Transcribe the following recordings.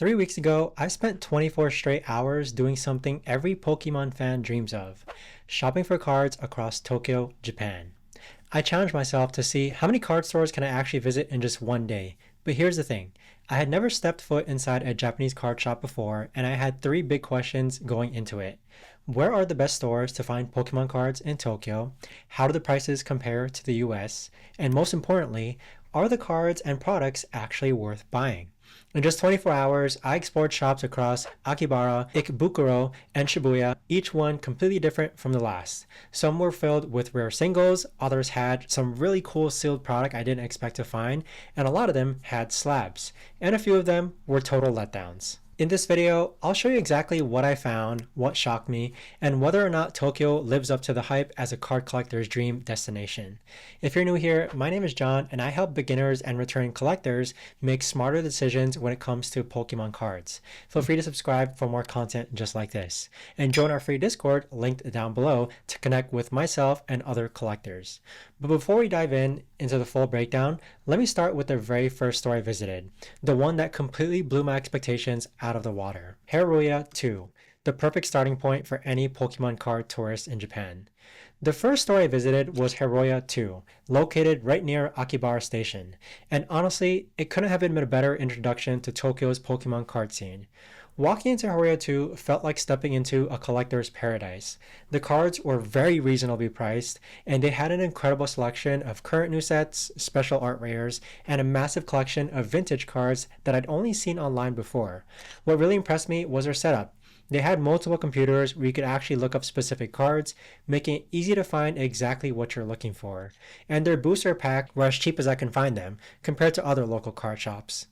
3 weeks ago, I spent 24 straight hours doing something every Pokemon fan dreams of, shopping for cards across Tokyo, Japan. I challenged myself to see how many card stores can I actually visit in just one day. But here's the thing, I had never stepped foot inside a Japanese card shop before, and I had three big questions going into it. Where are the best stores to find Pokemon cards in Tokyo? How do the prices compare to the US? And most importantly, are the cards and products actually worth buying? In just 24 hours, I explored shops across Akihabara, Ikebukuro, and Shibuya, each one completely different from the last. Some were filled with rare singles, others had some really cool sealed product I didn't expect to find, and a lot of them had slabs, and a few of them were total letdowns. In this video, I'll show you exactly what I found, what shocked me, and whether or not Tokyo lives up to the hype as a card collector's dream destination. If you're new here, my name is John, and I help beginners and returning collectors make smarter decisions when it comes to Pokemon cards. Feel free to subscribe for more content just like this, and join our free Discord linked down below to connect with myself and other collectors. But before we dive into the full breakdown, let me start with the very first store I visited, the one that completely blew my expectations out of the water. Hareruya 2, the perfect starting point for any Pokemon card tourist in Japan. The first store I visited was Hareruya 2, located right near Akihabara Station, and honestly, it couldn't have been a better introduction to Tokyo's Pokemon card scene. Walking into Hareruya 2 felt like stepping into a collector's paradise. The cards were very reasonably priced, and they had an incredible selection of current new sets, special art rares, and a massive collection of vintage cards that I'd only seen online before. What really impressed me was their setup. They had multiple computers where you could actually look up specific cards, making it easy to find exactly what you're looking for. And their booster packs were as cheap as I can find them, compared to other local card shops.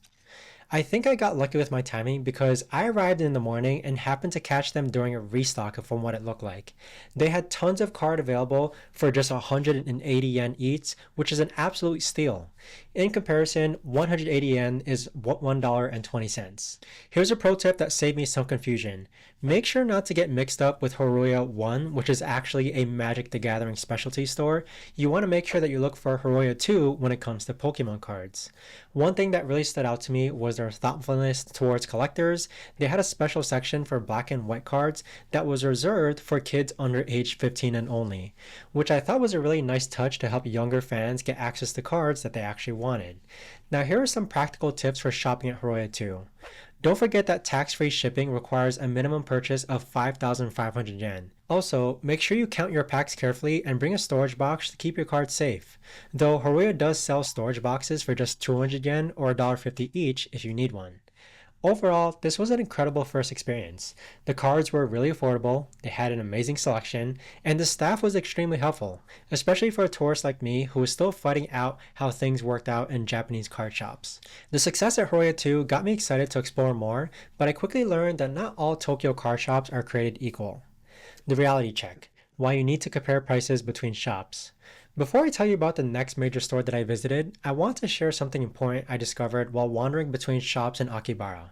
I think I got lucky with my timing because I arrived in the morning and happened to catch them during a restock from what it looked like. They had tons of card available for just 180 yen each, which is an absolute steal. In comparison, 180 yen is $1.20. Here's a pro tip that saved me some confusion. Make sure not to get mixed up with Hareruya 1, which is actually a Magic the Gathering specialty store. You want to make sure that you look for Hareruya 2 when it comes to Pokemon cards. One thing that really stood out to me was their thoughtfulness towards collectors. They had a special section for black and white cards that was reserved for kids under age 15 and only, which I thought was a really nice touch to help younger fans get access to cards that they actually wanted. Now here are some practical tips for shopping at Hareruya 2. Don't forget that tax-free shipping requires a minimum purchase of 5,500 yen. Also, make sure you count your packs carefully and bring a storage box to keep your cards safe. Though Hareruya does sell storage boxes for just 200 yen or $1.50 each if you need one. Overall, this was an incredible first experience. The cards were really affordable, they had an amazing selection, and the staff was extremely helpful, especially for a tourist like me who was still fighting out how things worked out in Japanese card shops. The success at Hareruya 2 got me excited to explore more, but I quickly learned that not all Tokyo card shops are created equal. The reality check. Why you need to compare prices between shops. Before I tell you about the next major store that I visited, I want to share something important I discovered while wandering between shops in Akihabara.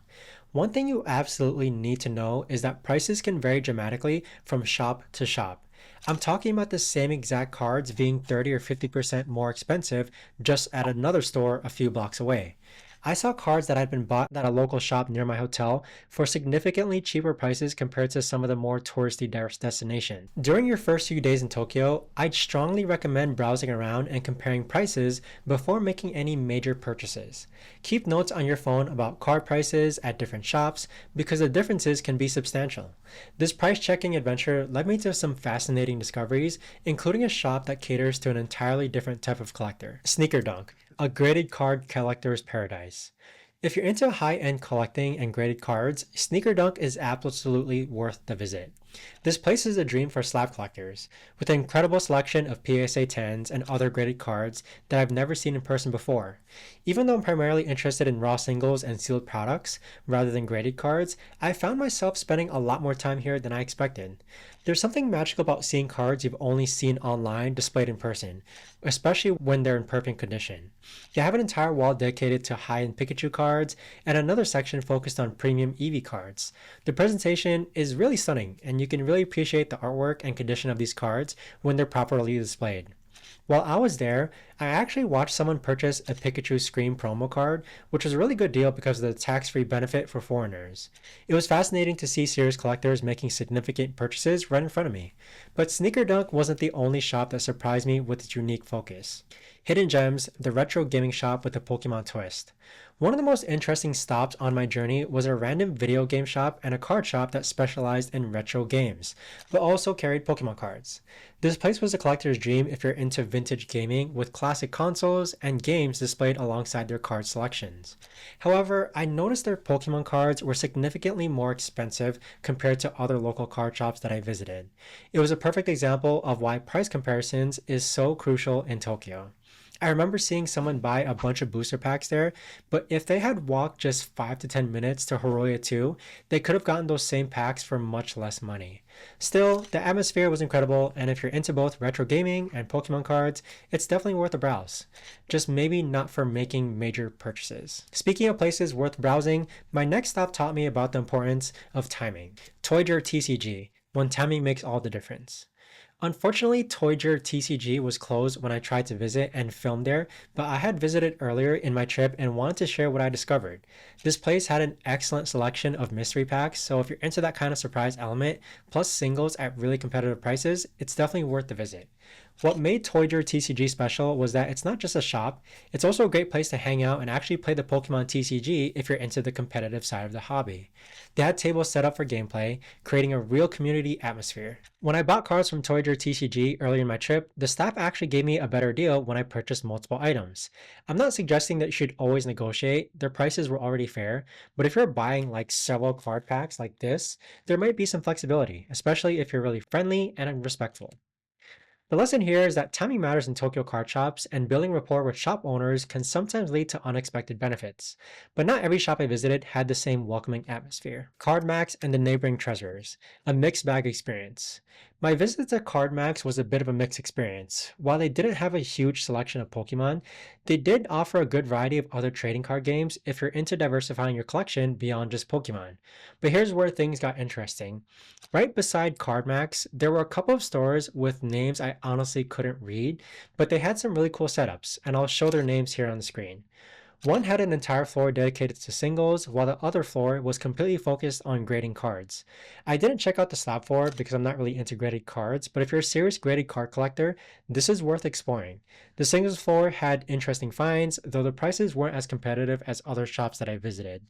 One thing you absolutely need to know is that prices can vary dramatically from shop to shop. I'm talking about the same exact cards being 30 or 50% more expensive just at another store a few blocks away. I saw cards that had been bought at a local shop near my hotel for significantly cheaper prices compared to some of the more touristy destinations. During your first few days in Tokyo, I'd strongly recommend browsing around and comparing prices before making any major purchases. Keep notes on your phone about card prices at different shops because the differences can be substantial. This price-checking adventure led me to some fascinating discoveries, including a shop that caters to an entirely different type of collector, Sneaker Dunk, a graded card collector's paradise. If you're into high-end collecting and graded cards, Sneaker Dunk is absolutely worth the visit. This place is a dream for slab collectors, with an incredible selection of PSA 10s and other graded cards that I've never seen in person before. Even though I'm primarily interested in raw singles and sealed products rather than graded cards, I found myself spending a lot more time here than I expected. There's something magical about seeing cards you've only seen online displayed in person, especially when they're in perfect condition. They have an entire wall dedicated to high-end Pikachu cards and another section focused on premium Eevee cards. The presentation is really stunning, and you can really appreciate the artwork and condition of these cards when they're properly displayed. While I was there, I actually watched someone purchase a Pikachu Scream promo card, which was a really good deal because of the tax-free benefit for foreigners. It was fascinating to see serious collectors making significant purchases right in front of me. But Sneaker Dunk wasn't the only shop that surprised me with its unique focus. Hidden Gems, the retro gaming shop with a Pokemon twist. One of the most interesting stops on my journey was a random video game shop and a card shop that specialized in retro games, but also carried Pokemon cards. This place was a collector's dream if you're into vintage gaming, with classic consoles and games displayed alongside their card selections. However, I noticed their Pokemon cards were significantly more expensive compared to other local card shops that I visited. It was a perfect example of why price comparisons is so crucial in Tokyo. I remember seeing someone buy a bunch of booster packs there, but if they had walked just 5 to 10 minutes to Hareruya 2, they could have gotten those same packs for much less money. Still, the atmosphere was incredible, and if you're into both retro gaming and Pokemon cards, it's definitely worth a browse. Just maybe not for making major purchases. Speaking of places worth browsing, my next stop taught me about the importance of timing. Toiger TCG, when timing makes all the difference. Unfortunately, Toiger TCG was closed when I tried to visit and film there, but I had visited earlier in my trip and wanted to share what I discovered. This place had an excellent selection of mystery packs, so if you're into that kind of surprise element, plus singles at really competitive prices, it's definitely worth the visit. What made Toiger TCG special was that it's not just a shop, it's also a great place to hang out and actually play the Pokemon TCG if you're into the competitive side of the hobby. They had tables set up for gameplay, creating a real community atmosphere. When I bought cards from Toiger TCG earlier in my trip, the staff actually gave me a better deal when I purchased multiple items. I'm not suggesting that you should always negotiate, their prices were already fair, but if you're buying like several card packs like this, there might be some flexibility, especially if you're really friendly and respectful. The lesson here is that timing matters in Tokyo card shops, and building rapport with shop owners can sometimes lead to unexpected benefits. But not every shop I visited had the same welcoming atmosphere. CardMax and the neighboring treasures, a mixed bag experience. My visit to CardMax was a bit of a mixed experience. While they didn't have a huge selection of Pokemon, they did offer a good variety of other trading card games if you're into diversifying your collection beyond just Pokemon. But here's where things got interesting. Right beside CardMax, there were a couple of stores with names I honestly couldn't read, but they had some really cool setups, and I'll show their names here on the screen. One had an entire floor dedicated to singles, while the other floor was completely focused on grading cards. I didn't check out the slab floor because I'm not really into graded cards, but if you're a serious graded card collector, this is worth exploring. The singles floor had interesting finds, though the prices weren't as competitive as other shops that I visited.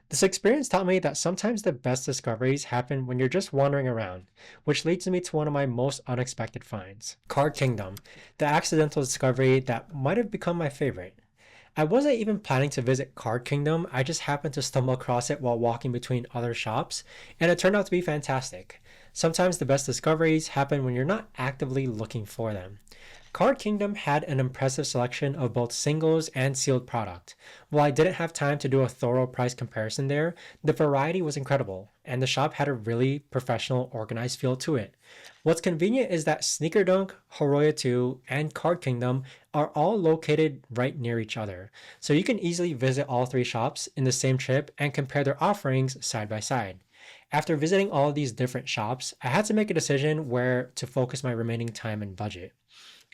This experience taught me that sometimes the best discoveries happen when you're just wandering around, which leads me to one of my most unexpected finds, Card Kingdom, the accidental discovery that might have become my favorite. I wasn't even planning to visit Card Kingdom, I just happened to stumble across it while walking between other shops, and it turned out to be fantastic. Sometimes the best discoveries happen when you're not actively looking for them. Card Kingdom had an impressive selection of both singles and sealed product. While I didn't have time to do a thorough price comparison there, the variety was incredible, and the shop had a really professional, organized feel to it. What's convenient is that Sneaker Dunk, Hareruya 2, and Card Kingdom are all located right near each other, so you can easily visit all three shops in the same trip and compare their offerings side by side. After visiting all of these different shops, I had to make a decision where to focus my remaining time and budget.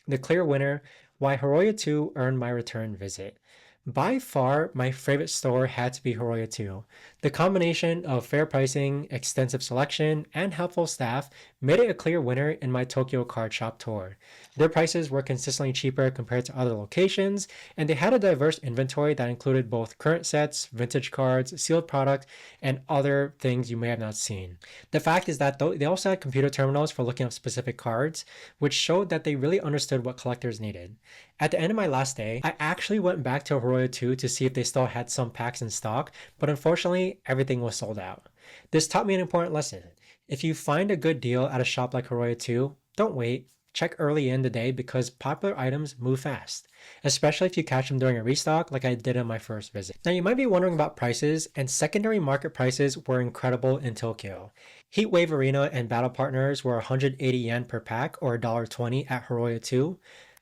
The clear winner, why Hareruya 2 earned my return visit. By far, my favorite store had to be Hareruya 2. The combination of fair pricing, extensive selection, and helpful staff made it a clear winner in my Tokyo card shop tour. Their prices were consistently cheaper compared to other locations, and they had a diverse inventory that included both current sets, vintage cards, sealed product, and other things you may have not seen. The fact is that they also had computer terminals for looking up specific cards, which showed that they really understood what collectors needed. At the end of my last day, I actually went back to Hareruya 2 to see if they still had some packs in stock, but unfortunately, everything was sold out. This taught me an important lesson. If you find a good deal at a shop like Hareruya 2, don't wait. Check early in the day because popular items move fast, especially if you catch them during a restock like I did on my first visit. Now you might be wondering about prices, and secondary market prices were incredible in Tokyo. Heatwave Arena and Battle Partners were 180 yen per pack or $1.20 at Hareruya 2.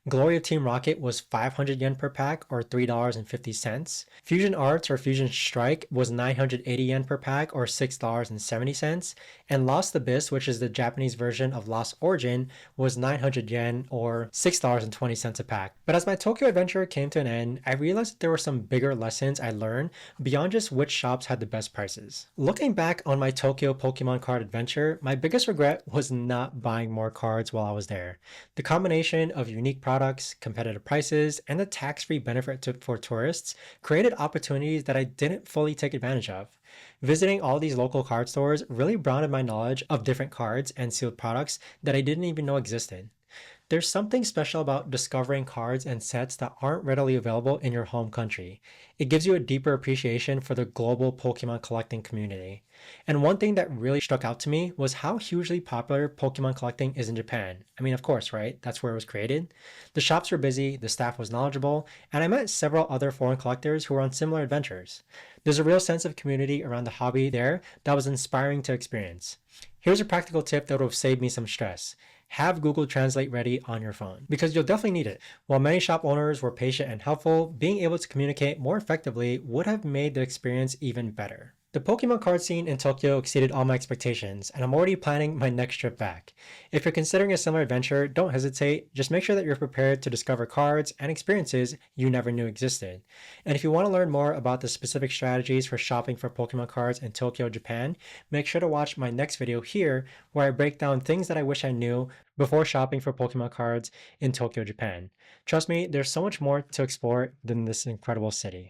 Glory of Team Rocket was 500 yen per pack or $3.50. Fusion Arts or Fusion Strike was 980 yen per pack or $6.70. And Lost Abyss, which is the Japanese version of Lost Origin, was 900 yen or $6.20 a pack. But as my Tokyo adventure came to an end, I realized that there were some bigger lessons I learned beyond just which shops had the best prices. Looking back on my Tokyo Pokemon card adventure, my biggest regret was not buying more cards while I was there. The combination of unique products, competitive prices, and the tax-free benefit for tourists created opportunities that I didn't fully take advantage of. Visiting all these local card stores really broadened my knowledge of different cards and sealed products that I didn't even know existed. There's something special about discovering cards and sets that aren't readily available in your home country. It gives you a deeper appreciation for the global Pokemon collecting community. And one thing that really struck out to me was how hugely popular Pokemon collecting is in Japan. I mean, of course, right? That's where it was created. The shops were busy, the staff was knowledgeable, and I met several other foreign collectors who were on similar adventures. There's a real sense of community around the hobby there that was inspiring to experience. Here's a practical tip that would have saved me some stress. Have Google Translate ready on your phone because you'll definitely need it. While many shop owners were patient and helpful, being able to communicate more effectively would have made the experience even better. The Pokemon card scene in Tokyo exceeded all my expectations, and I'm already planning my next trip back. If you're considering a similar adventure, don't hesitate. Just make sure that you're prepared to discover cards and experiences you never knew existed. And if you want to learn more about the specific strategies for shopping for Pokemon cards in Tokyo, Japan, make sure to watch my next video here where I break down things that I wish I knew before shopping for Pokemon cards in Tokyo, Japan. Trust me, there's so much more to explore than this incredible city.